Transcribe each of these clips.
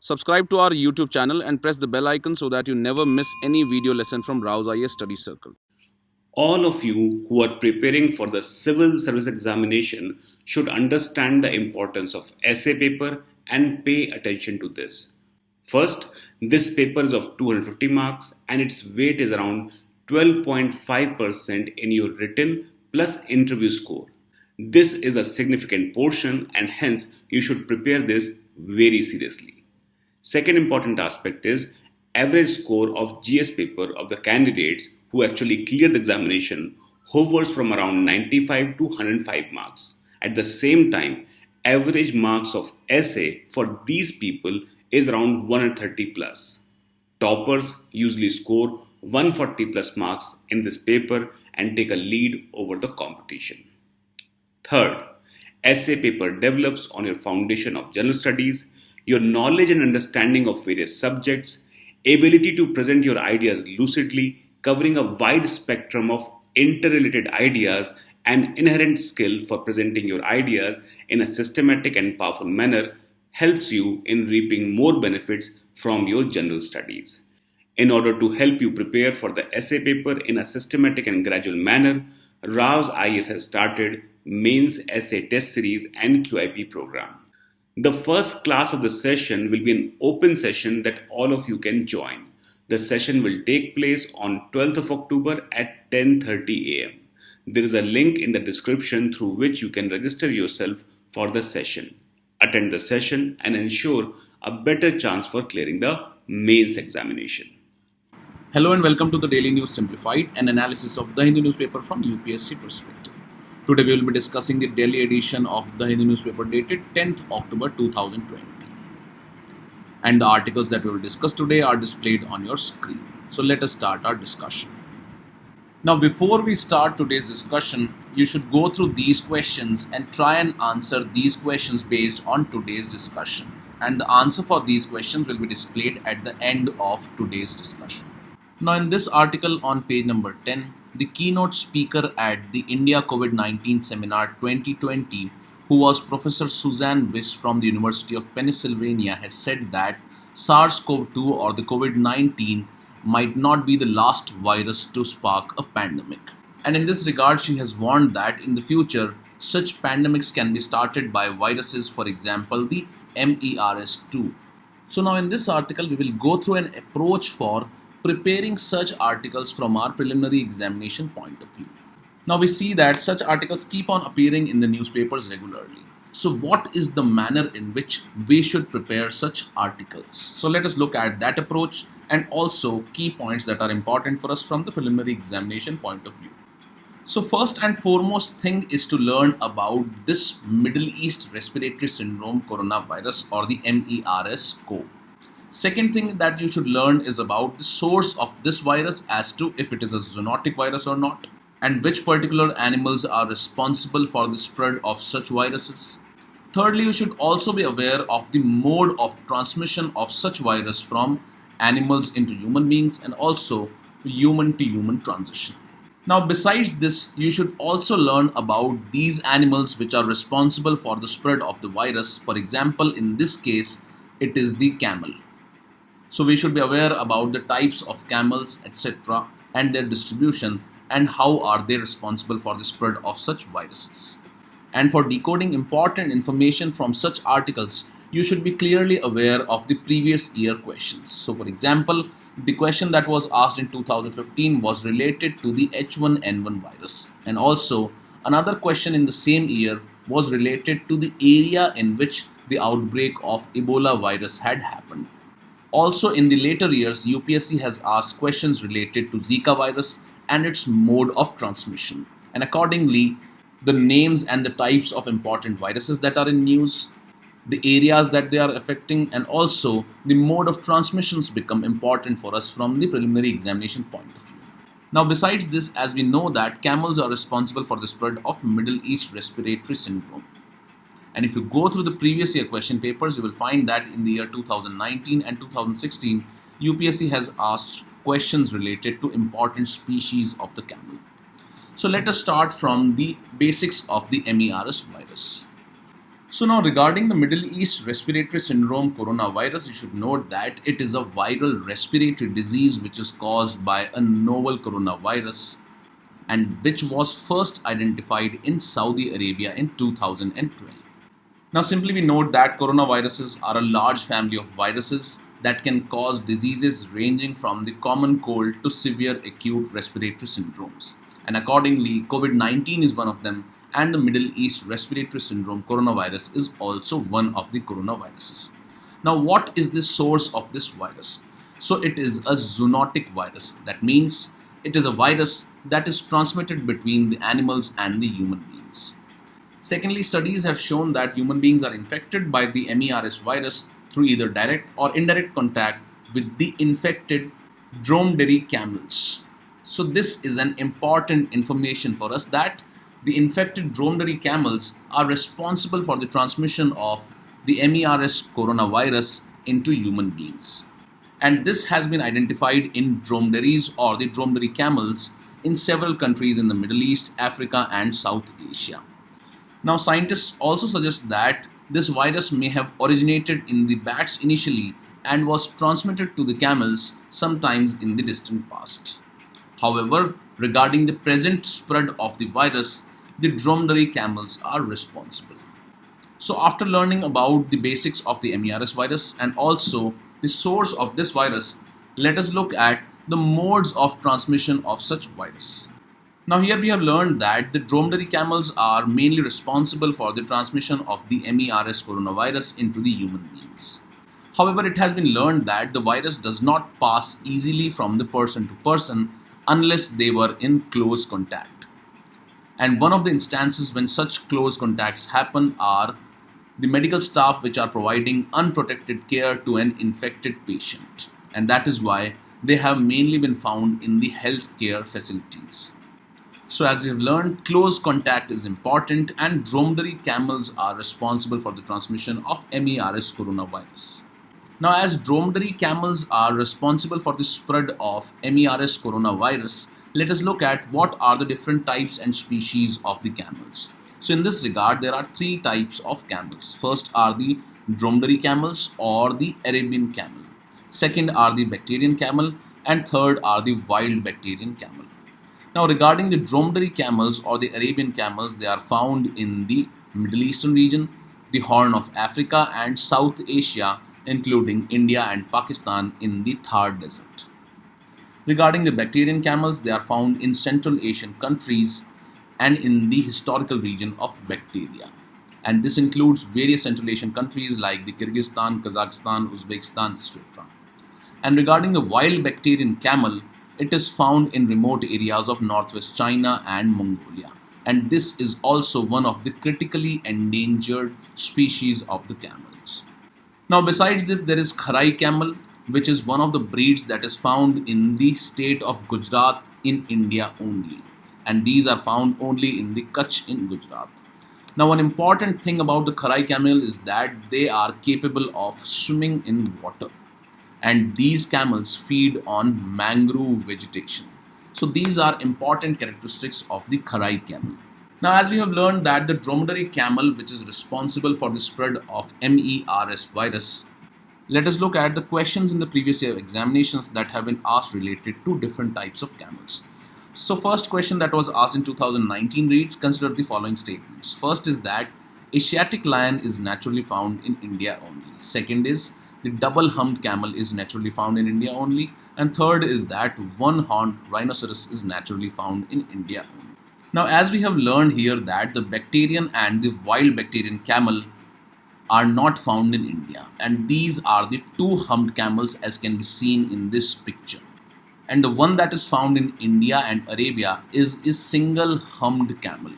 Subscribe to our YouTube channel and press the bell icon so that you never miss any video lesson from Rao's IAS Study Circle. All of you who are preparing for the civil service examination should understand the importance of essay paper and pay attention to this. First, this paper is of 250 marks and its weight is around 12.5% in your written plus interview score. This is a significant portion and hence you should prepare this very seriously. Second important aspect is average score of GS paper of the candidates who actually clear the examination hovers from around 95 to 105 marks. At the same time, average marks of essay for these people is around 130 plus. Toppers usually score 140 plus marks in this paper and take a lead over the competition. Third, essay paper develops on your foundation of general studies, your knowledge and understanding of various subjects, ability to present your ideas lucidly, covering a wide spectrum of interrelated ideas, and inherent skill for presenting your ideas in a systematic and powerful manner helps you in reaping more benefits from your general studies. In order to help you prepare for the essay paper in a systematic and gradual manner, Rao's IAS has started Mains Essay Test Series and QIP program. The first class of the session will be an open session that all of you can join. The session will take place on 12th of October at 10:30 am. There is a link in the description through which you can register yourself for the session. Attend the session and ensure a better chance for clearing the mains examination. Hello and welcome to the Daily News Simplified, an analysis of the Hindu newspaper from UPSC perspective. Today we will be discussing the Delhi edition of the Hindu newspaper dated 10th October 2020. And the articles that we will discuss today are displayed on your screen. So let us start our discussion. Now before we start today's discussion, you should go through these questions and try and answer these questions based on today's discussion. And the answer for these questions will be displayed at the end of today's discussion. Now in this article on page number 10, the keynote speaker at the India COVID-19 Seminar 2020, who was Professor Suzanne Wyss from the University of Pennsylvania, has said that SARS-CoV-2 or the COVID-19 might not be the last virus to spark a pandemic. And in this regard, she has warned that in the future, such pandemics can be started by viruses, for example, the MERS2. So now in this article, we will go through an approach for preparing such articles from our preliminary examination point of view. Now we see that such articles keep on appearing in the newspapers regularly. So what is the manner in which we should prepare such articles? So let us look at that approach and also key points that are important for us from the preliminary examination point of view. So first and foremost thing is to learn about this Middle East Respiratory Syndrome coronavirus or the MERS-CoV. Second thing that you should learn is about the source of this virus as to if it is a zoonotic virus or not, and which particular animals are responsible for the spread of such viruses. Thirdly, you should also be aware of the mode of transmission of such virus from animals into human beings and also human to human transition. Now besides this, you should also learn about these animals which are responsible for the spread of the virus. For example, in this case, it is the camel. So we should be aware about the types of camels, etc. and their distribution and how are they responsible for the spread of such viruses. And for decoding important information from such articles, you should be clearly aware of the previous year questions. So for example, the question that was asked in 2015 was related to the H1N1 virus. And also another question in the same year was related to the area in which the outbreak of Ebola virus had happened. Also in the later years, UPSC has asked questions related to Zika virus and its mode of transmission. And accordingly, the names and the types of important viruses that are in news, the areas that they are affecting, and also the mode of transmissions become important for us from the preliminary examination point of view. Now besides this, as we know that camels are responsible for the spread of Middle East Respiratory Syndrome. And if you go through the previous year question papers, you will find that in the year 2019 and 2016, UPSC has asked questions related to important species of the camel. So let us start from the basics of the MERS virus. So now regarding the Middle East respiratory syndrome coronavirus, you should note that it is a viral respiratory disease which is caused by a novel coronavirus and which was first identified in Saudi Arabia in 2012. Now, simply we note that coronaviruses are a large family of viruses that can cause diseases ranging from the common cold to severe acute respiratory syndromes. And accordingly, COVID 19 is one of them, and the Middle East respiratory syndrome coronavirus is also one of the coronaviruses. Now, what is the source of this virus? So, it is a zoonotic virus. That means it is a virus that is transmitted between the animals and the human beings. Secondly, studies have shown that human beings are infected by the MERS virus through either direct or indirect contact with the infected dromedary camels. So this is an important information for us that the infected dromedary camels are responsible for the transmission of the MERS coronavirus into human beings. And this has been identified in dromedaries or the dromedary camels in several countries in the Middle East, Africa, and South Asia. Now, scientists also suggest that this virus may have originated in the bats initially and was transmitted to the camels sometimes in the distant past. However, regarding the present spread of the virus, the dromedary camels are responsible. So, after learning about the basics of the MERS virus and also the source of this virus, let us look at the modes of transmission of such virus. Now, here we have learned that the dromedary camels are mainly responsible for the transmission of the MERS coronavirus into the human beings. However, it has been learned that the virus does not pass easily from the person to person unless they were in close contact. And one of the instances when such close contacts happen are the medical staff which are providing unprotected care to an infected patient. And that is why they have mainly been found in the healthcare facilities. So as we have learned, close contact is important and dromedary camels are responsible for the transmission of MERS coronavirus. Now as dromedary camels are responsible for the spread of MERS coronavirus, let us look at what are the different types and species of the camels. So in this regard, there are three types of camels. First are the dromedary camels or the Arabian camel. Second are the Bactrian camel, and third are the wild Bactrian camel. Now, regarding the dromedary camels or the Arabian camels, they are found in the Middle Eastern region, the Horn of Africa, and South Asia, including India and Pakistan in the Thar Desert. Regarding the Bactrian camels, they are found in Central Asian countries and in the historical region of Bactria. And this includes various Central Asian countries like the Kyrgyzstan, Kazakhstan, Uzbekistan, etc. And regarding the wild Bactrian camel, it is found in remote areas of northwest China and Mongolia. And this is also one of the critically endangered species of the camels. Now, besides this, there is Kharai camel, which is one of the breeds that is found in the state of Gujarat in India only. And these are found only in the Kutch in Gujarat. Now, one important thing about the Kharai camel is that they are capable of swimming in water. And these camels feed on mangrove vegetation. So these are important characteristics of the Kharai camel. Now, as we have learned that the dromedary camel, which is responsible for the spread of MERS virus, let us look at the questions in the previous year examinations that have been asked related to different types of camels. So first question that was asked in 2019 reads, consider the following statements. First is that Asiatic lion is naturally found in India only. Second is the double-humped camel is naturally found in India only. And third is that one-horned rhinoceros is naturally found in India only. Now, as we have learned here that the Bactrian and the wild Bactrian camel are not found in India. And these are the two-humped camels as can be seen in this picture. And the one that is found in India and Arabia is single-humped camel.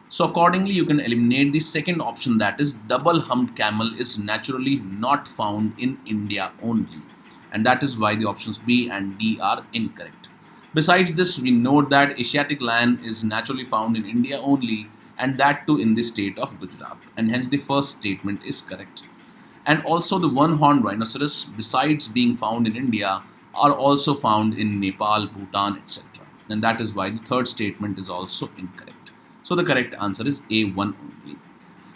So accordingly, you can eliminate the second option, that is double-humped camel is naturally not found in India only. And that is why the options B and D are incorrect. Besides this, we note that Asiatic lion is naturally found in India only, and that too in the state of Gujarat. And hence the first statement is correct. And also the one-horned rhinoceros, besides being found in India, are also found in Nepal, Bhutan, etc. And that is why the third statement is also incorrect. So the correct answer is A1 only.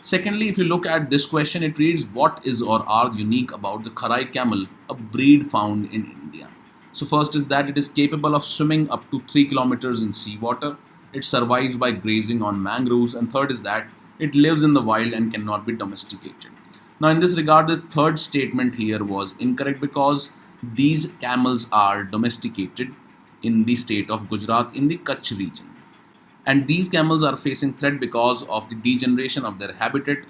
Secondly, if you look at this question, it reads, what is or are unique about the Kharai camel, a breed found in India? So first is that it is capable of swimming up to 3 kilometers in seawater. It survives by grazing on mangroves. And third is that it lives in the wild and cannot be domesticated. Now, in this regard, the third statement here was incorrect because these camels are domesticated in the state of Gujarat in the Kutch region. And these camels are facing threat because of the degeneration of their habitat,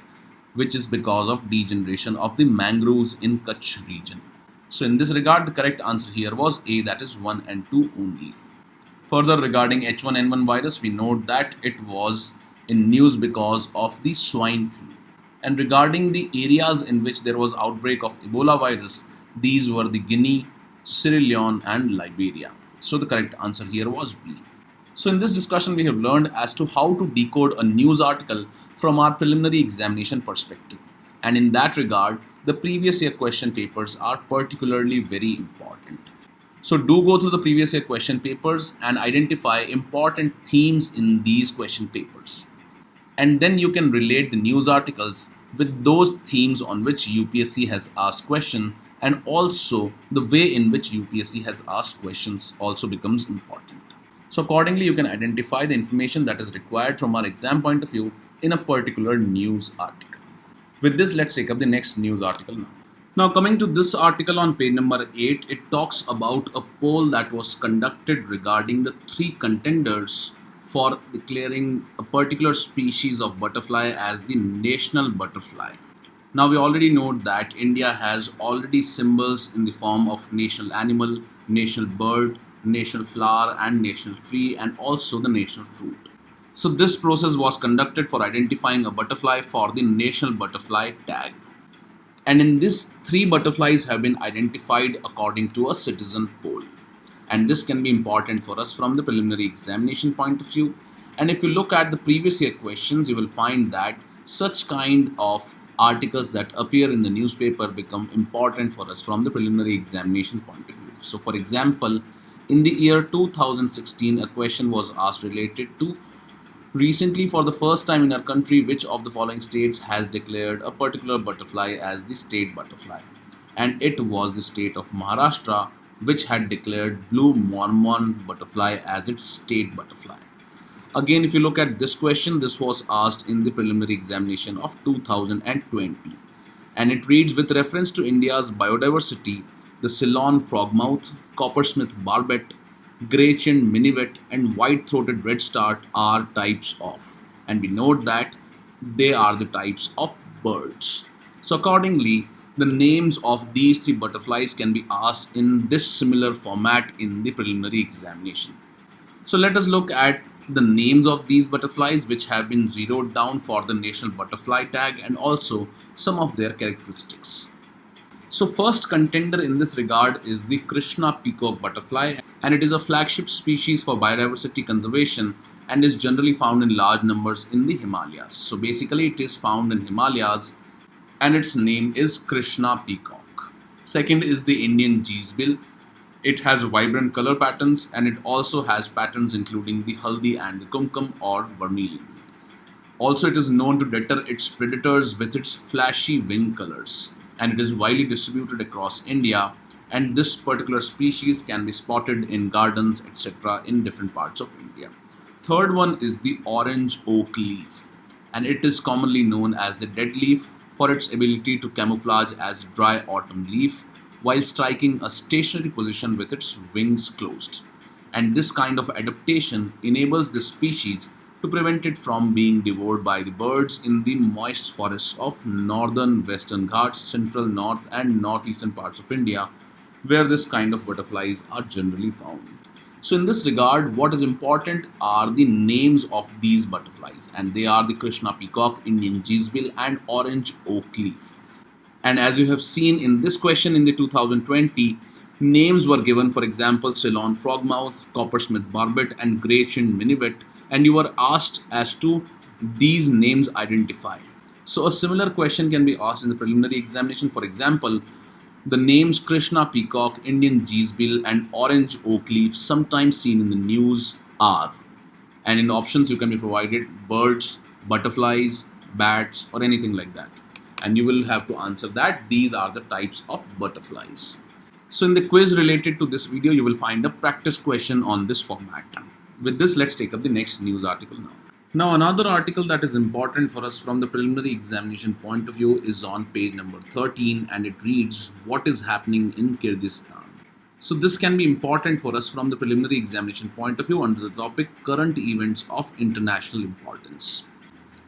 which is because of degeneration of the mangroves in Kutch region. So in this regard, the correct answer here was A, that is 1 and 2 only. Further, regarding H1N1 virus, we note that it was in news because of the swine flu. And regarding the areas in which there was outbreak of Ebola virus, these were the Guinea, Sierra Leone and Liberia. So the correct answer here was B. So in this discussion, we have learned as to how to decode a news article from our preliminary examination perspective. And in that regard, the previous year question papers are particularly very important. So do go through the previous year question papers and identify important themes in these question papers. And then you can relate the news articles with those themes on which UPSC has asked questions, and also the way in which UPSC has asked questions also becomes important. So accordingly, you can identify the information that is required from our exam point of view in a particular news article. With this, let's take up the next news article now. Now, coming to this article on page number 8, it talks about a poll that was conducted regarding the three contenders for declaring a particular species of butterfly as the national butterfly. Now, we already know that India has already symbols in the form of national animal, national bird, national flower, and national tree, and also the national fruit. So, this process was conducted for identifying a butterfly for the national butterfly tag. And in this, three butterflies have been identified according to a citizen poll. And this can be important for us from the preliminary examination point of view. And if you look at the previous year questions, you will find that such kind of articles that appear in the newspaper become important for us from the preliminary examination point of view. So, for example, in the year 2016, a question was asked related to recently, for the first time in our country, which of the following states has declared a particular butterfly as the state butterfly? And it was the state of Maharashtra, which had declared blue mormon butterfly as its state butterfly. Again, if you look at this question, this was asked in the preliminary examination of 2020. And it reads, with reference to India's biodiversity, the Ceylon frogmouth, coppersmith barbet, grey-chinned minivet and white-throated redstart are types of. And we note that they are the types of birds. So accordingly, the names of these three butterflies can be asked in this similar format in the preliminary examination. So let us look at the names of these butterflies which have been zeroed down for the national butterfly tag and also some of their characteristics. So first contender in this regard is the Krishna peacock butterfly, and it is a flagship species for biodiversity conservation and is generally found in large numbers in the Himalayas. So basically it is found in Himalayas and its name is Krishna peacock. Second is the Indian geesebill. It has vibrant color patterns and it also has patterns including the haldi and the kumkum or vermilion. Also, it is known to deter its predators with its flashy wing colors, and it is widely distributed across India. And this particular species can be spotted in gardens, etc., in different parts of India. Third one is the orange oak leaf, and it is commonly known as the dead leaf for its ability to camouflage as dry autumn leaf while striking a stationary position with its wings closed. And this kind of adaptation enables this species to prevent it from being devoured by the birds in the moist forests of northern Western Ghats, central north and northeastern parts of India, where this kind of butterflies are generally found. So in this regard, what is important are the names of these butterflies, and they are the Krishna peacock, Indian geesebill and orange oak leaf. And as you have seen in this question in the 2020, names were given, for example, Ceylon frogmouth, coppersmith barbet and grey-chinned minivet, and you were asked as to these names identify. So a similar question can be asked in the preliminary examination. For example, the names Krishna peacock, Indian geesebill and orange oak leaf sometimes seen in the news are, and in options you can be provided birds, butterflies, bats, or anything like that. And you will have to answer that these are the types of butterflies. So in the quiz related to this video, you will find a practice question on this format. With this, let's take up the next news article now. Now, another article that is important for us from the preliminary examination point of view is on page number 13, and it reads, "What is happening in Kyrgyzstan?" So this can be important for us from the preliminary examination point of view under the topic Current Events of International Importance.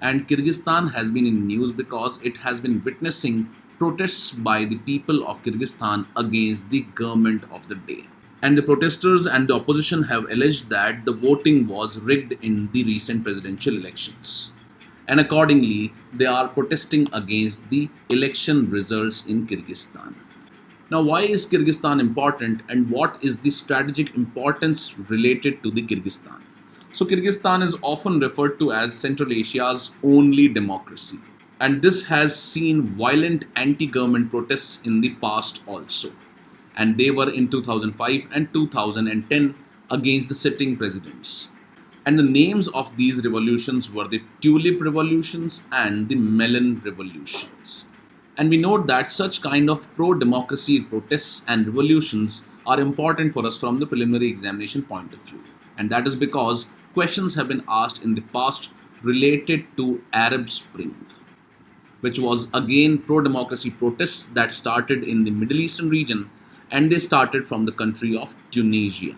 And Kyrgyzstan has been in news because it has been witnessing protests by the people of Kyrgyzstan against the government of the day. And the protesters and the opposition have alleged that the voting was rigged in the recent presidential elections. And accordingly, they are protesting against the election results in Kyrgyzstan. Now, why is Kyrgyzstan important and what is the strategic importance related to the Kyrgyzstan? So, Kyrgyzstan is often referred to as Central Asia's only democracy. And this has seen violent anti-government protests in the past also. And they were in 2005 and 2010 against the sitting presidents. And the names of these revolutions were the Tulip Revolutions and the Melon Revolutions. And we note that such kind of pro-democracy protests and revolutions are important for us from the preliminary examination point of view. And that is because questions have been asked in the past related to Arab Spring, which was again pro-democracy protests that started in the Middle Eastern region, and they started from the country of Tunisia.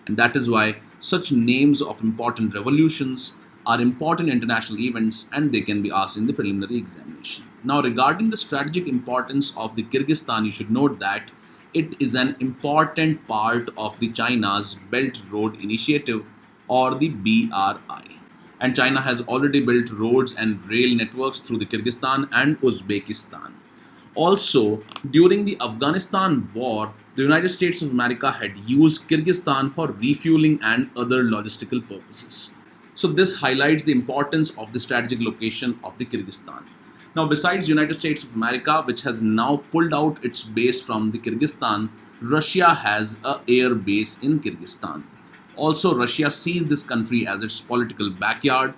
And that is why such names of important revolutions are important international events and they can be asked in the preliminary examination. Now, regarding the strategic importance of the Kyrgyzstan, you should note that it is an important part of the China's Belt Road Initiative, or the BRI. And China has already built roads and rail networks through the Kyrgyzstan and Uzbekistan. Also, during the Afghanistan war, the United States of America had used Kyrgyzstan for refueling and other logistical purposes. So this highlights the importance of the strategic location of the Kyrgyzstan. Now, besides United States of America, which has now pulled out its base from the Kyrgyzstan, Russia has an air base in Kyrgyzstan. Also, Russia sees this country as its political backyard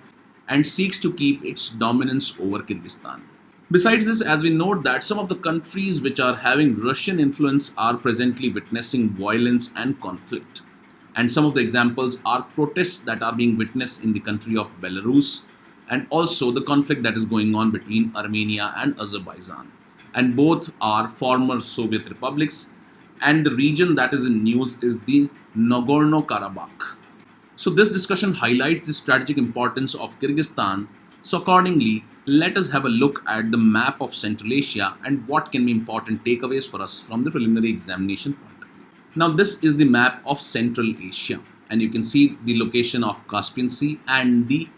and seeks to keep its dominance over Kyrgyzstan. Besides this, as we note that some of the countries which are having Russian influence are presently witnessing violence and conflict. And some of the examples are protests that are being witnessed in the country of Belarus, and also the conflict that is going on between Armenia and Azerbaijan. And both are former Soviet republics, and the region that is in news is the Nagorno-Karabakh. So this discussion highlights the strategic importance of Kyrgyzstan. So accordingly, let us have a look at the map of Central Asia and what can be important takeaways for us from the preliminary examination point of view. Now, this is the map of Central Asia, and you can see the location of Caspian Sea and the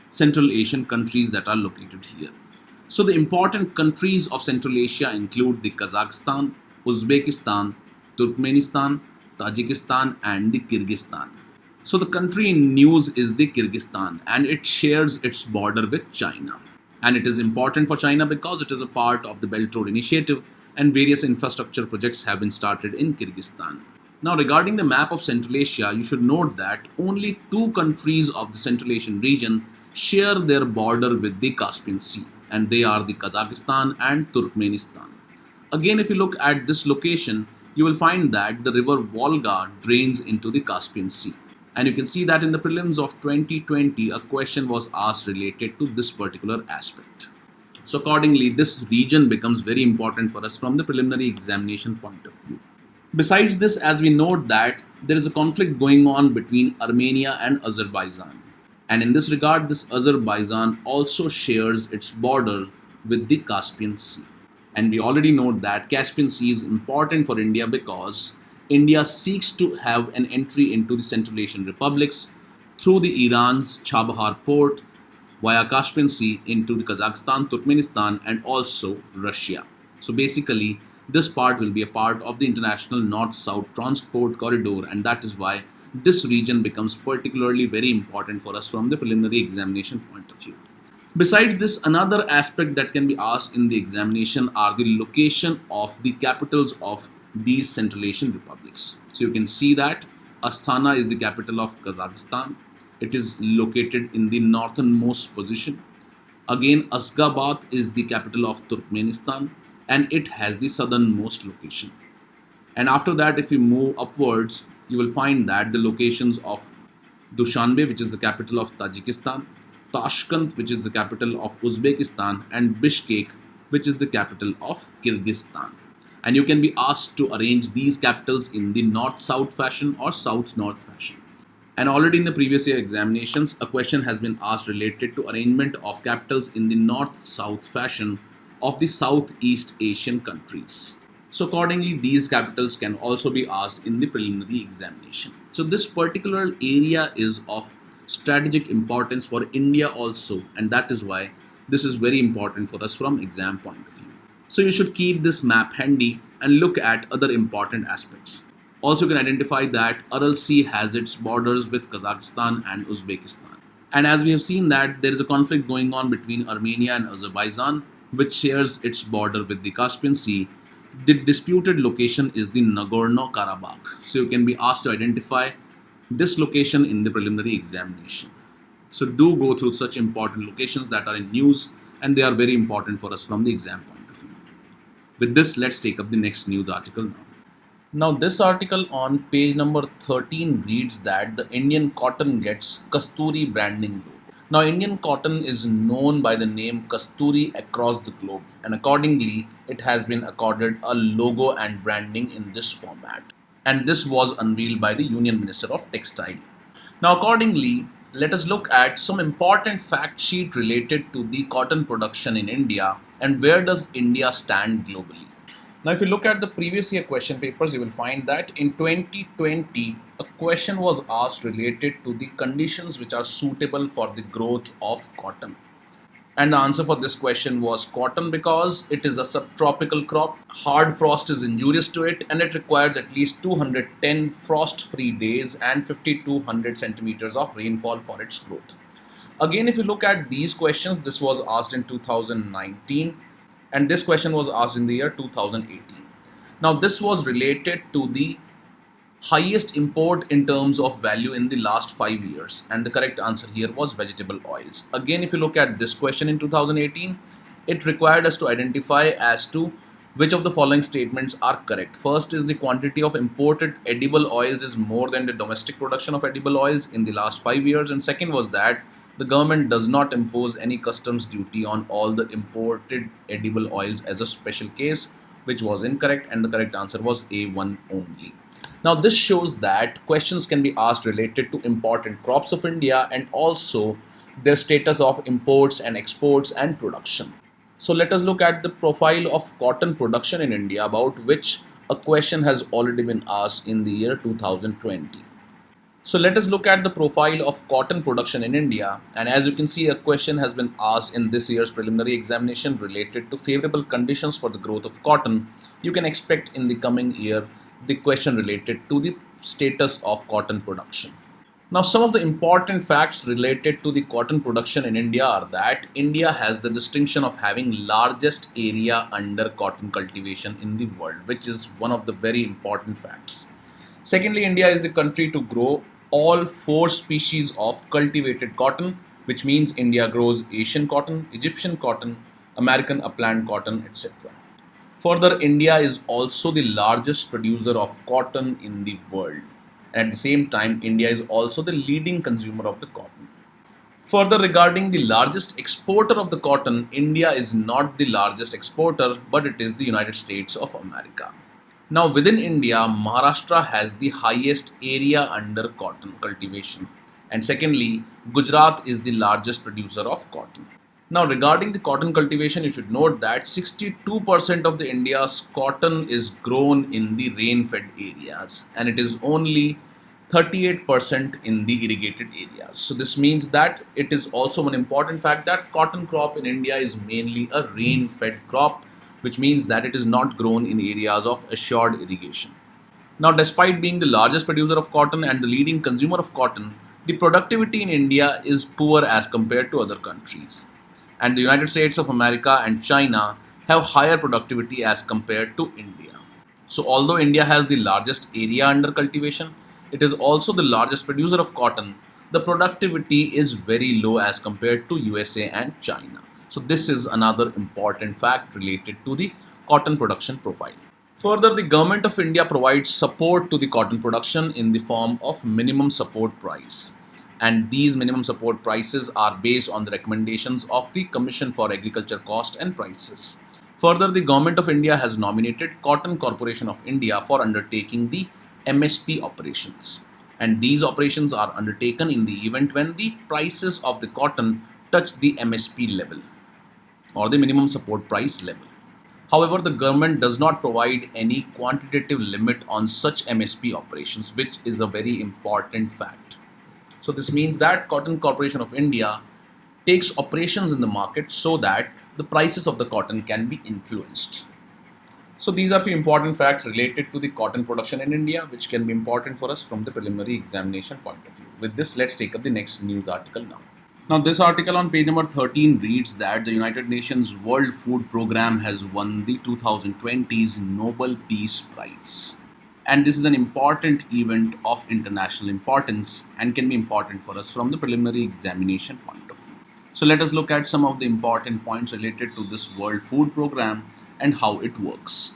Central Asian countries that are located here. So the important countries of Central Asia include the Kazakhstan, Uzbekistan, Turkmenistan, Tajikistan and the Kyrgyzstan. So the country in news is the Kyrgyzstan, and it shares its border with China. And it is important for China because it is a part of the Belt Road Initiative and various infrastructure projects have been started in Kyrgyzstan. Now, regarding the map of Central Asia, you should note that only two countries of the Central Asian region share their border with the Caspian Sea, and they are the Kazakhstan and Turkmenistan. Again, if you look at this location, you will find that the river Volga drains into the Caspian Sea. And you can see that in the prelims of 2020, a question was asked related to this particular aspect. So accordingly, this region becomes very important for us from the preliminary examination point of view. Besides this, as we note that there is a conflict going on between Armenia and Azerbaijan. And in this regard, this Azerbaijan also shares its border with the Caspian Sea. And we already know that Caspian Sea is important for India because India seeks to have an entry into the Central Asian republics through the Iran's Chabahar port via Caspian Sea into the Kazakhstan, Turkmenistan and also Russia. So basically, this part will be a part of the international north-south transport corridor, and that is why this region becomes particularly very important for us from the preliminary examination point of view. Besides this, another aspect that can be asked in the examination are the location of the capitals of these Central Asian republics. So you can see that Astana is the capital of Kazakhstan. It is located in the northernmost position. Again, Ashgabat is the capital of Turkmenistan and it has the southernmost location. And after that, if you move upwards, you will find that the locations of Dushanbe, which is the capital of Tajikistan, Tashkent, which is the capital of Uzbekistan, and Bishkek, which is the capital of Kyrgyzstan. And you can be asked to arrange these capitals in the north south fashion or south north fashion. And already in the previous year examinations, a question has been asked related to arrangement of capitals in the north-south fashion of the Southeast Asian countries. So accordingly, these capitals can also be asked in the preliminary examination. So this particular area is of strategic importance for India also, and that is why this is very important for us from exam point of view. So you should keep this map handy and look at other important aspects. Also, you can identify that Aral Sea has its borders with Kazakhstan and Uzbekistan. And as we have seen that there is a conflict going on between Armenia and Azerbaijan, which shares its border with the Caspian Sea. The disputed location is the Nagorno-Karabakh. So you can be asked to identify this location in the preliminary examination. So do go through such important locations that are in news and they are very important for us from the exam point of view. With this, let's take up the next news article now. Now, this article on page number 13 reads that the Indian cotton gets Kasturi branding logo. Now, Indian cotton is known by the name Kasturi across the globe, and accordingly, it has been accorded a logo and branding in this format. And this was unveiled by the Union Minister of Textile. Now, accordingly, let us look at some important fact sheet related to the cotton production in India and where does India stand globally. Now, if you look at the previous year question papers, you will find that in 2020, a question was asked related to the conditions which are suitable for the growth of cotton. And the answer for this question was cotton because it is a subtropical crop, hard frost is injurious to it, and it requires at least 210 frost-free days and 5200 centimeters of rainfall for its growth. Again, if you look at these questions, this was asked in 2019 and this question was asked in the year 2018. Now, this was related to the highest import in terms of value in the last 5 years, and the correct answer here was vegetable oils. Again, if you look at this question in 2018, it required us to identify as to which of the following statements are correct. First is the quantity of imported edible oils is more than the domestic production of edible oils in the last 5 years, and second was that the government does not impose any customs duty on all the imported edible oils as a special case, which was incorrect, and the correct answer was A1 only. Now, this shows that questions can be asked related to important crops of India and also their status of imports and exports and production. So, let us look at the profile of cotton production in India, about which a question has already been asked in the year 2020. So let us look at the profile of cotton production in India, and as you can see, a question has been asked in this year's preliminary examination related to favorable conditions for the growth of cotton. You can expect in the coming year the question related to the status of cotton production. Now, some of the important facts related to the cotton production in India are that India has the distinction of having largest area under cotton cultivation in the world, which is one of the very important facts. Secondly, India is the country to grow all 4 species of cultivated cotton, which means India grows Asian cotton, Egyptian cotton, American upland cotton, etc. Further, India is also the largest producer of cotton in the world. And at the same time, India is also the leading consumer of the cotton. Further, regarding the largest exporter of the cotton, India is not the largest exporter, but it is the United States of America. Now, within India, Maharashtra has the highest area under cotton cultivation. And secondly, Gujarat is the largest producer of cotton. Now, regarding the cotton cultivation, you should note that 62% of the India's cotton is grown in the rain-fed areas, and it is only 38% in the irrigated areas. So this means that it is also one important fact that cotton crop in India is mainly a rain-fed crop, which means that it is not grown in areas of assured irrigation. Now, despite being the largest producer of cotton and the leading consumer of cotton, the productivity in India is poor as compared to other countries. And the United States of America and China have higher productivity as compared to India. So, although India has the largest area under cultivation, it is also the largest producer of cotton. The productivity is very low as compared to USA and China. So this is another important fact related to the cotton production profile. Further, the Government of India provides support to the cotton production in the form of minimum support price. And these minimum support prices are based on the recommendations of the Commission for Agriculture Cost and Prices. Further, the Government of India has nominated Cotton Corporation of India for undertaking the MSP operations. And these operations are undertaken in the event when the prices of the cotton touch the MSP level or the minimum support price level. However, the government does not provide any quantitative limit on such MSP operations, which is a very important fact. So this means that Cotton Corporation of India takes operations in the market so that the prices of the cotton can be influenced. So these are few important facts related to the cotton production in India, which can be important for us from the preliminary examination point of view. With this, let's take up the next news article now. Now, this article on page number 13 reads that the United Nations World Food Programme has won the 2020's Nobel Peace Prize. And this is an important event of international importance and can be important for us from the preliminary examination point of view. So let us look at some of the important points related to this World Food Programme and how it works.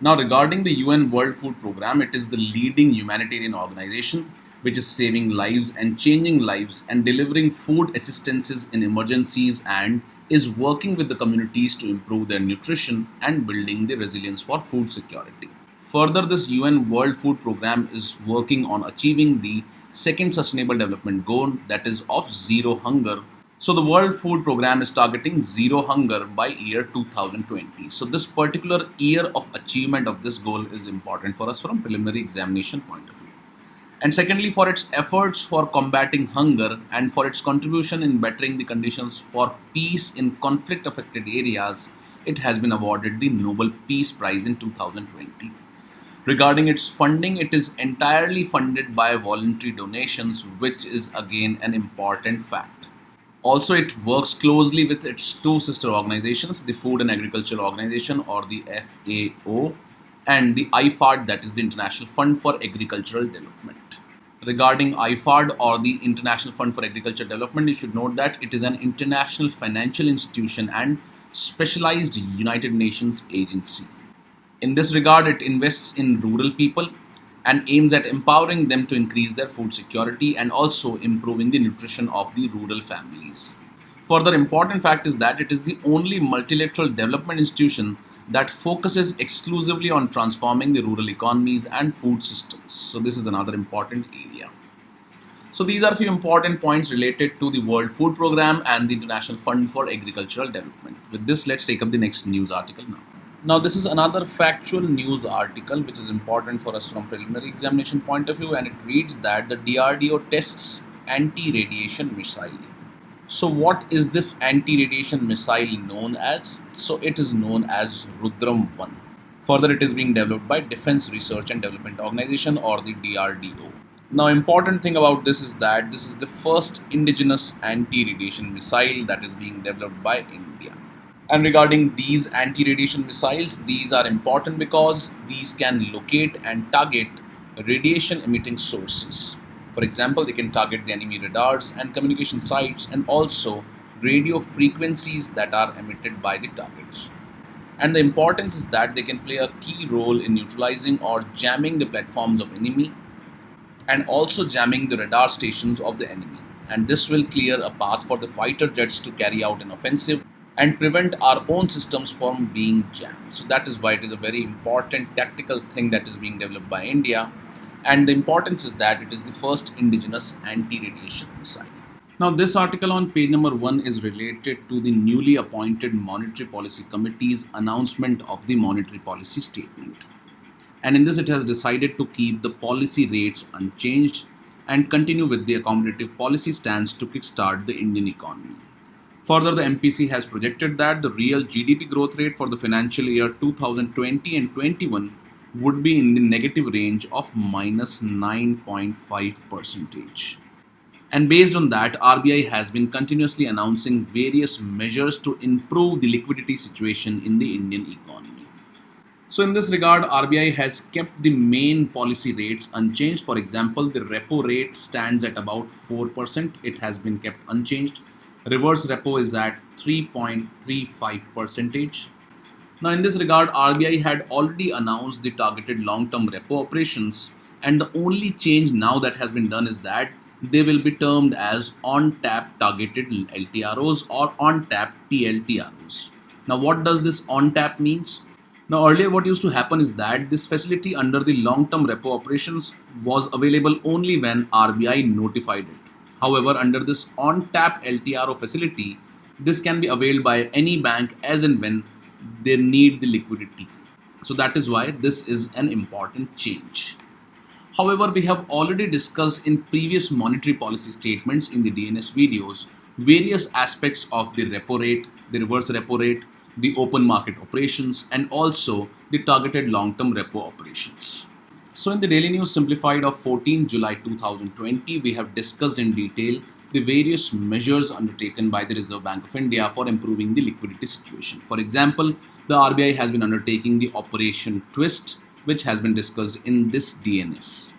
Now, regarding the UN World Food Programme, it is the leading humanitarian organization which is saving lives and changing lives and delivering food assistances in emergencies and is working with the communities to improve their nutrition and building the resilience for food security. Further, this UN World Food Programme is working on achieving the second Sustainable Development Goal, that is of zero hunger. So the World Food Programme is targeting zero hunger by year 2020. So this particular year of achievement of this goal is important for us from preliminary examination point of view. And secondly, for its efforts for combating hunger and for its contribution in bettering the conditions for peace in conflict affected areas, it has been awarded the Nobel Peace Prize in 2020. Regarding its funding, it is entirely funded by voluntary donations, which is again an important fact. Also, it works closely with its two sister organizations, the Food and Agriculture Organization or the FAO, and the IFAD, that is the International Fund for Agricultural Development. Regarding IFAD or the International Fund for Agricultural Development, you should note that it is an international financial institution and specialized United Nations agency. In this regard, it invests in rural people and aims at empowering them to increase their food security and also improving the nutrition of the rural families. Further important fact is that it is the only multilateral development institution that focuses exclusively on transforming the rural economies and food systems. So this is another important area. So these are a few important points related to the World Food Programme and the International Fund for Agricultural Development. With this, let's take up the next news article now. Now, this is another factual news article which is important for us from preliminary examination point of view, and it reads that the DRDO tests anti-radiation missile. So what is this anti-radiation missile known as? So it is known as Rudram 1. Further, it is being developed by Defense Research and Development Organization or the DRDO. Now, important thing about this is that this is the first indigenous anti-radiation missile that is being developed by India. And regarding these anti-radiation missiles, these are important because these can locate and target radiation emitting sources. For example, they can target the enemy radars and communication sites and also radio frequencies that are emitted by the targets. And the importance is that they can play a key role in neutralizing or jamming the platforms of enemy and also jamming the radar stations of the enemy. And this will clear a path for the fighter jets to carry out an offensive and prevent our own systems from being jammed. So that is why it is a very important tactical thing that is being developed by India. And the importance is that it is the first indigenous anti-radiation missile. Now, this article on page number 1 is related to the newly appointed Monetary Policy Committee's announcement of the Monetary Policy Statement. And in this, it has decided to keep the policy rates unchanged and continue with the accommodative policy stance to kickstart the Indian economy. Further, the MPC has projected that the real GDP growth rate for the financial year 2020 and 21 would be in the negative range of minus 9.5%. And based on that, RBI has been continuously announcing various measures to improve the liquidity situation in the Indian economy. So in this regard, RBI has kept the main policy rates unchanged. For example, the repo rate stands at about 4%. It has been kept unchanged. Reverse repo is at 3.35%. Now, in this regard, RBI had already announced the targeted long-term repo operations, and the only change now that has been done is that they will be termed as on-tap targeted LTROs or on-tap TLTROs. Now, what does this on-tap means? Now, earlier what used to happen is that this facility under the long-term repo operations was available only when RBI notified it. However, under this on-tap LTRO facility, this can be availed by any bank as and when they need the liquidity. So that is why this is an important change. However, we have already discussed in previous monetary policy statements in the DNS videos various aspects of the repo rate, the reverse repo rate, the open market operations, and also the targeted long-term repo operations. So in the Daily News Simplified of 14 July 2020, we have discussed in detail the various measures undertaken by the Reserve Bank of India for improving the liquidity situation. For example, the RBI has been undertaking the Operation Twist, which has been discussed in this DNS.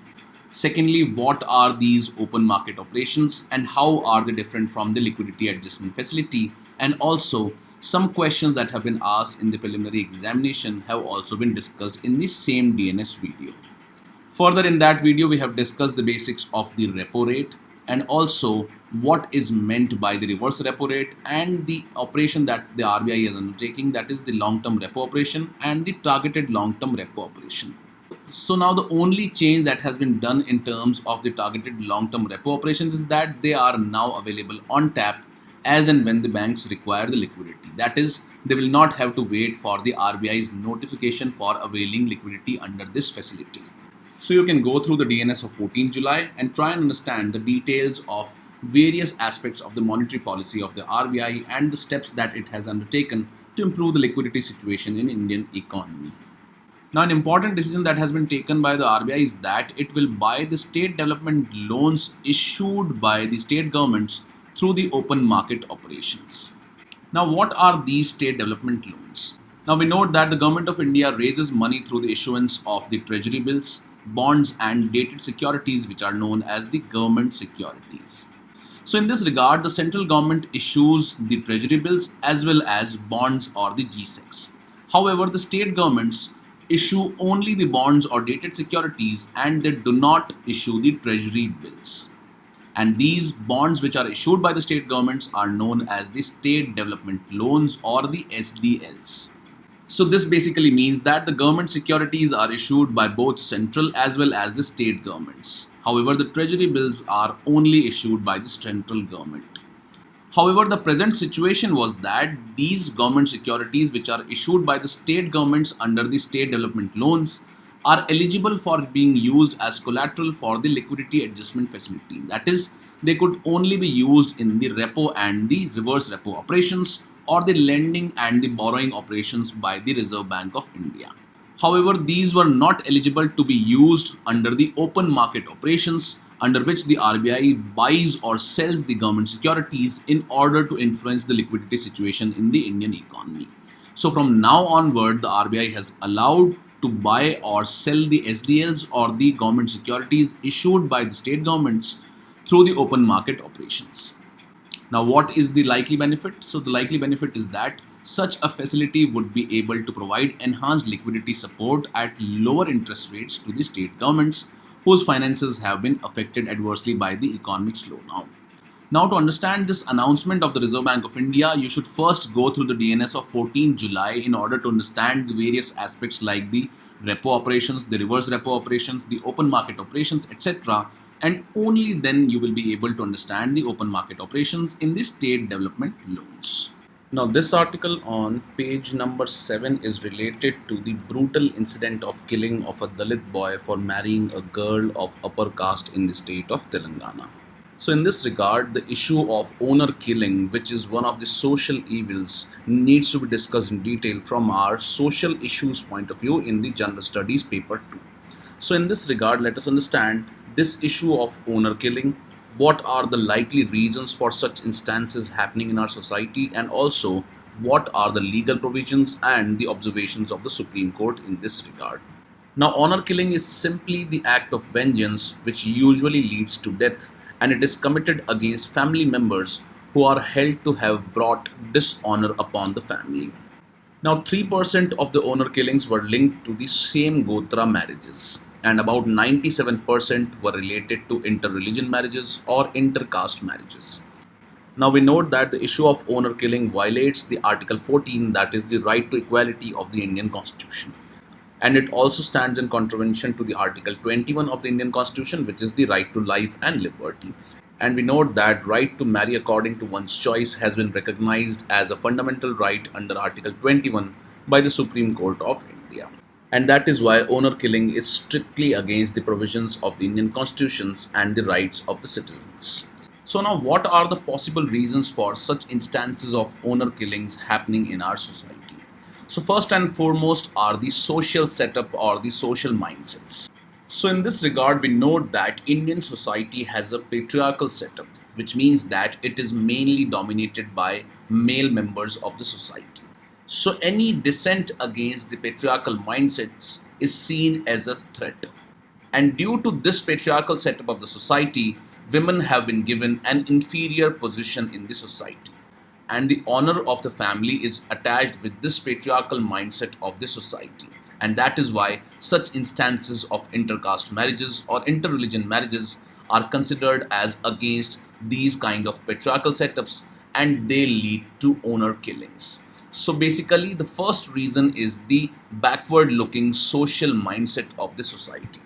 Secondly, what are these open market operations and how are they different from the liquidity adjustment facility? And also, some questions that have been asked in the preliminary examination have also been discussed in the same DNS video. Further, in that video, we have discussed the basics of the repo rate and also what is meant by the reverse repo rate and the operation that the RBI is undertaking, that is the long-term repo operation and the targeted long-term repo operation. So now the only change that has been done in terms of the targeted long-term repo operations is that they are now available on tap as and when the banks require the liquidity. That is, they will not have to wait for the RBI's notification for availing liquidity under this facility. So you can go through the DNS of 14 July and try and understand the details of various aspects of the monetary policy of the RBI and the steps that it has undertaken to improve the liquidity situation in Indian economy. Now, an important decision that has been taken by the RBI is that it will buy the state development loans issued by the state governments through the open market operations. Now, what are these state development loans? Now, we note that the Government of India raises money through the issuance of the treasury bills, bonds and dated securities, which are known as the government securities. So in this regard, the central government issues the treasury bills as well as bonds or the G-Secs. However, the state governments issue only the bonds or dated securities and they do not issue the treasury bills. And these bonds which are issued by the state governments are known as the state development loans or the SDLs. So this basically means that the government securities are issued by both central as well as the state governments. However, the treasury bills are only issued by the central government. However, the present situation was that these government securities which are issued by the state governments under the state development loans are eligible for being used as collateral for the liquidity adjustment facility. That is, they could only be used in the repo and the reverse repo operations or the lending and the borrowing operations by the Reserve Bank of India. However, these were not eligible to be used under the open market operations, under which the RBI buys or sells the government securities in order to influence the liquidity situation in the Indian economy. So from now onward, the RBI has allowed to buy or sell the SDLs or the government securities issued by the state governments through the open market operations. Now, what is the likely benefit? So the likely benefit is that such a facility would be able to provide enhanced liquidity support at lower interest rates to the state governments whose finances have been affected adversely by the economic slowdown. Now, to understand this announcement of the Reserve Bank of India, you should first go through the DNS of 14 July in order to understand the various aspects like the repo operations, the reverse repo operations, the open market operations, etc. And only then you will be able to understand the open market operations in the state development loans. Now, this article on page number 7 is related to the brutal incident of killing of a Dalit boy for marrying a girl of upper caste in the state of Telangana. So in this regard, the issue of owner killing, which is one of the social evils, needs to be discussed in detail from our social issues point of view in the General Studies paper 2. So in this regard, let us understand this issue of owner killing, what are the likely reasons for such instances happening in our society, and also what are the legal provisions and the observations of the Supreme Court in this regard. Now, honor killing is simply the act of vengeance which usually leads to death, and it is committed against family members who are held to have brought dishonor upon the family. Now, 3% of the honor killings were linked to the same Gotra marriages, and about 97% were related to inter-religion marriages or inter-caste marriages. Now, we note that the issue of honor killing violates the Article 14, that is the right to equality of the Indian Constitution. And it also stands in contravention to the Article 21 of the Indian Constitution, which is the right to life and liberty. And we note that right to marry according to one's choice has been recognized as a fundamental right under Article 21 by the Supreme Court of India. And that is why honor killing is strictly against the provisions of the Indian constitutions and the rights of the citizens. So now, what are the possible reasons for such instances of honor killings happening in our society? So first and foremost are the social setup or the social mindsets. So in this regard, we note that Indian society has a patriarchal setup, which means that it is mainly dominated by male members of the society. So any dissent against the patriarchal mindsets is seen as a threat. And due to this patriarchal setup of the society, women have been given an inferior position in the society. And the honor of the family is attached with this patriarchal mindset of the society. And that is why such instances of intercaste marriages or interreligion marriages are considered as against these kind of patriarchal setups, and they lead to honor killings. So basically, the first reason is the backward looking social mindset of the society.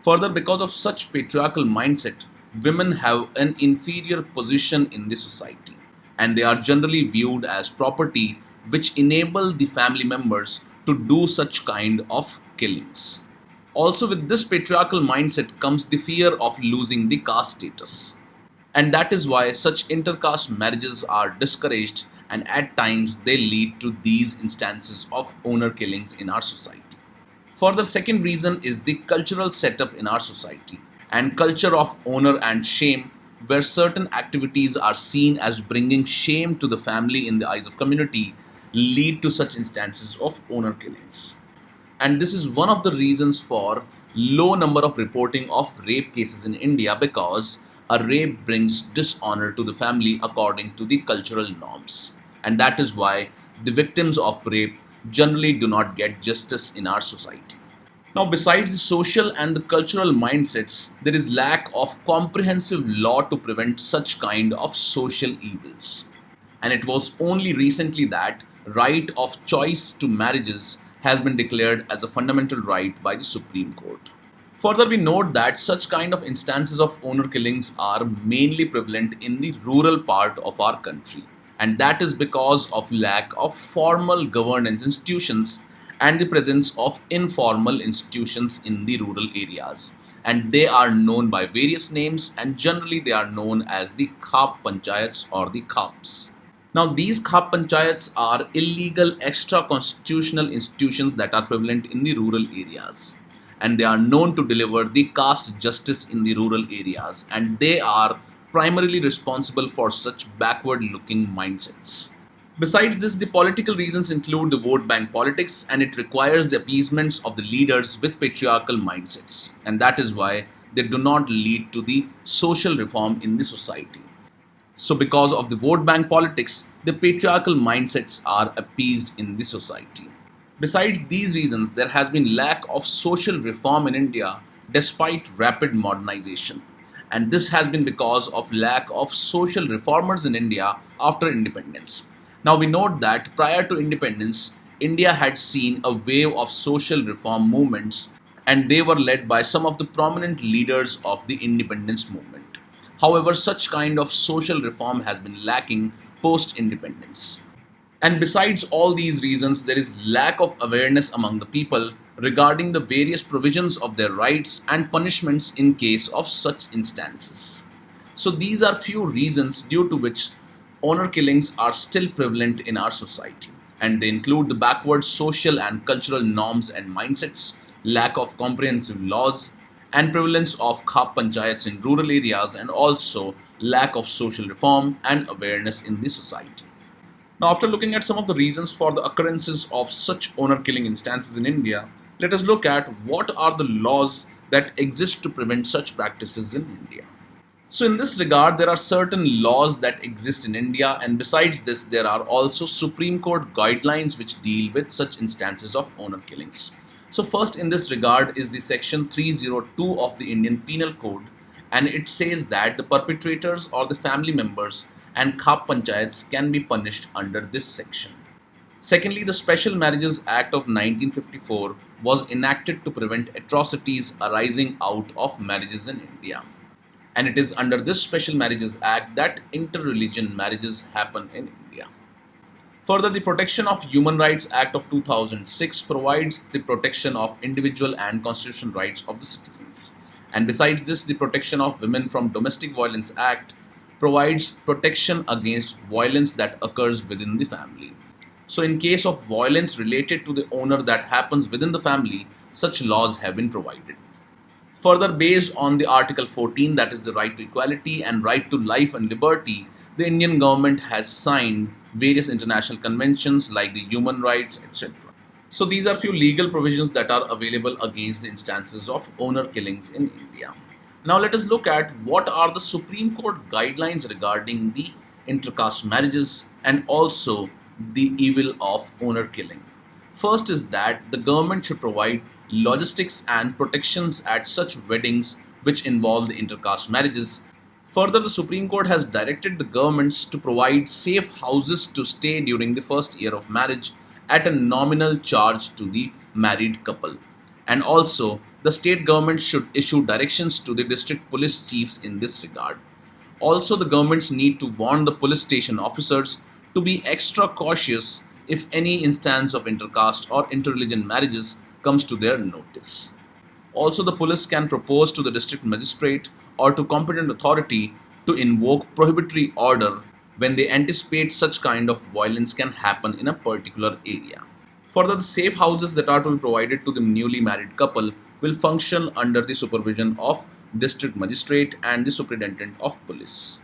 Further, because of such patriarchal mindset, women have an inferior position in the society, and they are generally viewed as property, which enable the family members to do such kind of killings. Also, with this patriarchal mindset comes the fear of losing the caste status. And that is why such intercaste marriages are discouraged, and at times they lead to these instances of honor killings in our society. Further, second reason is the cultural setup in our society and culture of honor and shame, where certain activities are seen as bringing shame to the family in the eyes of community, lead to such instances of honor killings. And this is one of the reasons for low number of reporting of rape cases in India, because a rape brings dishonor to the family according to the cultural norms. And that is why the victims of rape generally do not get justice in our society. Now, besides the social and the cultural mindsets, there is lack of comprehensive law to prevent such kind of social evils. And it was only recently that right of choice to marriages has been declared as a fundamental right by the Supreme Court. Further, we note that such kind of instances of honor killings are mainly prevalent in the rural part of our country. And that is because of lack of formal governance institutions and the presence of informal institutions in the rural areas. And they are known by various names, and generally they are known as the Khap Panchayats or the Khaps. Now, these Khap Panchayats are illegal extra-constitutional institutions that are prevalent in the rural areas. And they are known to deliver the caste justice in the rural areas. And they are primarily responsible for such backward-looking mindsets. Besides this, the political reasons include the vote bank politics, and it requires the appeasements of the leaders with patriarchal mindsets. And that is why they do not lead to the social reform in the society. So because of the vote bank politics, the patriarchal mindsets are appeased in the society. Besides these reasons, there has been lack of social reform in India despite rapid modernization. And this has been because of lack of social reformers in India after independence. Now, we note that prior to independence, India had seen a wave of social reform movements, and they were led by some of the prominent leaders of the independence movement. However, such kind of social reform has been lacking post-independence. And besides all these reasons, there is lack of awareness among the people regarding the various provisions of their rights and punishments in case of such instances. So these are few reasons due to which honor killings are still prevalent in our society, and they include the backward social and cultural norms and mindsets, lack of comprehensive laws, and prevalence of Khap Panchayats in rural areas, and also lack of social reform and awareness in the society. Now, after looking at some of the reasons for the occurrences of such honor killing instances in India, let us look at what are the laws that exist to prevent such practices in India. So, in this regard, there are certain laws that exist in India, and besides this, there are also Supreme Court guidelines which deal with such instances of honor killings. So, first in this regard is the section 302 of the Indian Penal Code, and it says that the perpetrators or the family members and Khap Panchayats can be punished under this section. Secondly, the Special Marriages Act of 1954 was enacted to prevent atrocities arising out of marriages in India. And it is under this Special Marriages Act that inter-religion marriages happen in India. Further, the Protection of Human Rights Act of 2006 provides the protection of individual and constitutional rights of the citizens. And besides this, the Protection of Women from Domestic Violence Act provides protection against violence that occurs within the family. So, in case of violence related to the owner that happens within the family, such laws have been provided. Further, based on the Article 14, that is the right to equality and right to life and liberty, the Indian government has signed various international conventions like the human rights, etc. So, these are few legal provisions that are available against the instances of honor killings in India. Now, let us look at what are the Supreme Court guidelines regarding the intercaste marriages and also the evil of honor killing. First is that the government should provide logistics and protections at such weddings which involve the intercaste marriages. Further, the Supreme Court has directed the governments to provide safe houses to stay during the first year of marriage at a nominal charge to the married couple. And also, the state government should issue directions to the district police chiefs in this regard. Also, the governments need to warn the police station officers to be extra cautious if any instance of intercaste or interreligion marriages comes to their notice. Also, the police can propose to the district magistrate or to competent authority to invoke prohibitory order when they anticipate such kind of violence can happen in a particular area. Further, the safe houses that are to be provided to the newly married couple will function under the supervision of district magistrate and the superintendent of police.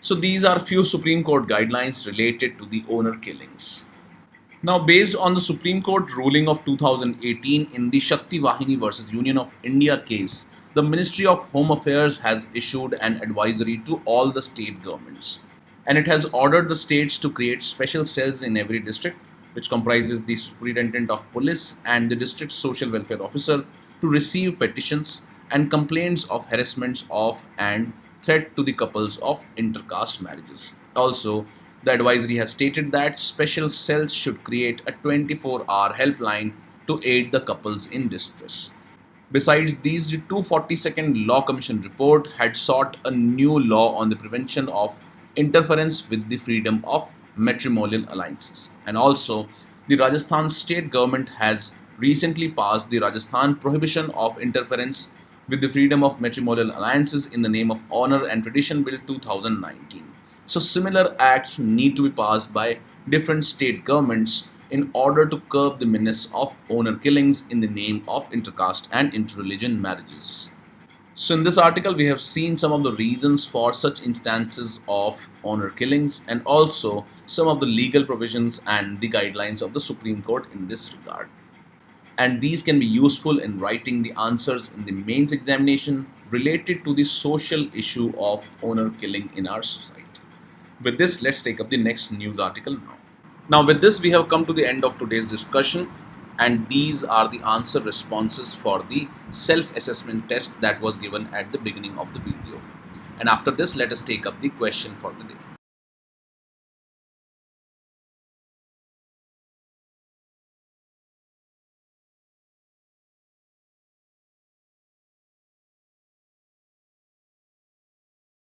So these are few Supreme Court guidelines related to the honor killings. Now, based on the Supreme Court ruling of 2018 in the Shakti Vahini versus Union of India case, the Ministry of Home Affairs has issued an advisory to all the state governments. And it has ordered the states to create special cells in every district, which comprises the superintendent of police and the district social welfare officer, to receive petitions and complaints of harassments of and threat to the couples of intercaste marriages. Also, the advisory has stated that special cells should create a 24-hour helpline to aid the couples in distress. Besides these, the 242nd Law Commission report had sought a new law on the prevention of interference with the freedom of matrimonial alliances. And also, the Rajasthan state government has recently passed the Rajasthan Prohibition of Interference with the Freedom of Matrimonial Alliances in the Name of Honor and Tradition Bill 2019. So, similar acts need to be passed by different state governments in order to curb the menace of honor killings in the name of intercaste and interreligion marriages. So, in this article, we have seen some of the reasons for such instances of honor killings and also some of the legal provisions and the guidelines of the Supreme Court in this regard. And these can be useful in writing the answers in the mains examination related to the social issue of honor killing in our society. With this, let's take up the next news article now. Now, with this, we have come to the end of today's discussion, and these are the answer responses for the self-assessment test that was given at the beginning of the video. And after this, let us take up the question for the day.